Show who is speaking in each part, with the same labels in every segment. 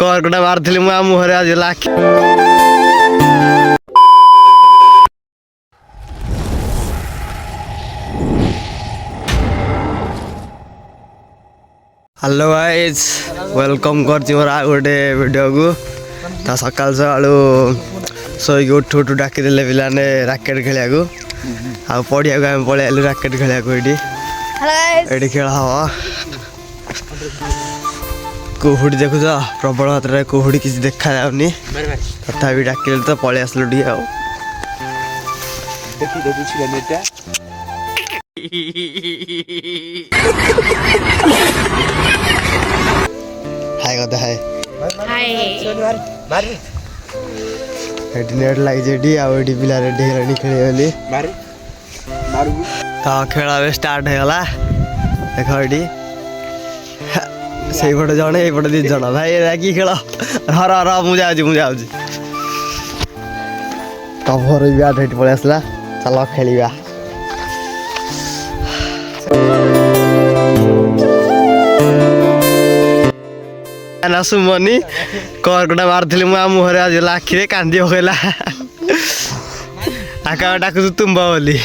Speaker 1: କରକଟା ମାରିଥିଲି ମୁଁ ମୁହଁରେ ଆଜି ଲାଖି। हेलो गाइज वेलकम कर गोटे वीडियो को ता सकाल सकालू शोक उठू उठू डाकिदेले पिलाने राकेट खेलिया को आ पड़िया को आम पलि आलु राकेट खेलिया को ये खेल हम कुहुड़ी देखुच प्रबल मात्रा कुहुड़ी किसी देखा जाऊनी तथा डाकिले तो पलि आसलु टी हाय कदा हाय एटी नेट लगी आउटी पिला रेडी हेलानी खेली तो खेल स्टार्ट होगा देख ये से पटे जड़े ये पटे 2 जन भाई कि खेल हर हर मुझे कभर भी आठ पलि आसला चल खेलिया सुमनी करकटा मारी मुहर आज लाखी कांदी पकईला आका डाक तुम्बा बोली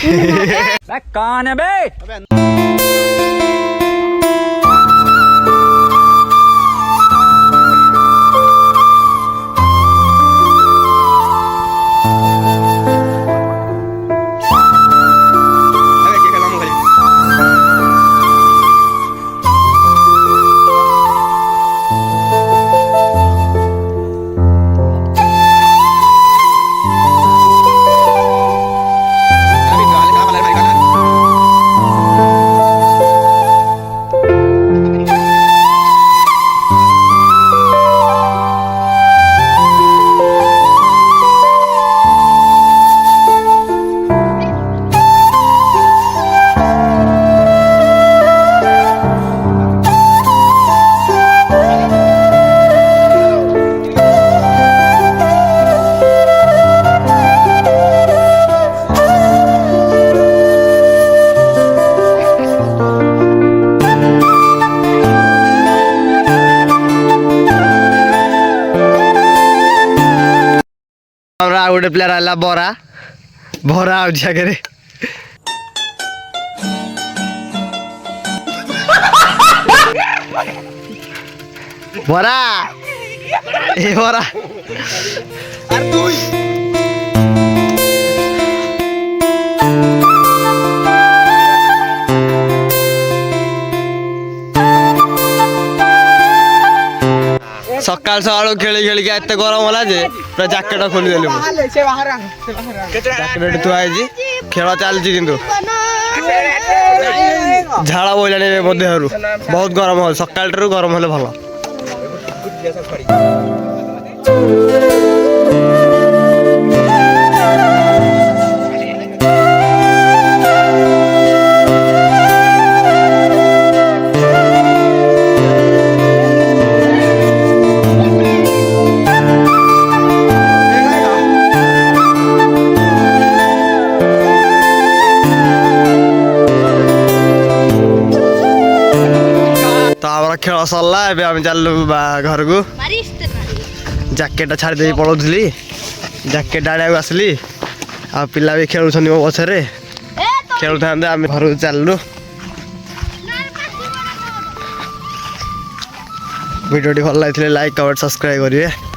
Speaker 1: गोटे प्लेयर आला बरा भरा आगे बरा ए बरा सकाल सकाल खेली खेल के एत गरम होला जे पूरा जैकेट खोली देली जैकेट थुआई खेल चलती किंतु झाड़ा बोलानी मो देहरु बहुत गरम हो सकाल गरम हेले भल खेल सरला एवं चलू घर को जैकेट छाड़ी पलाऊली जैकेट आड़े आसली आ पिला भी खेलुं मो पछरे खेलु था आम घर को चलू वीडियो भल लगे लाइक कमेंट सब्सक्राइब करेंगे।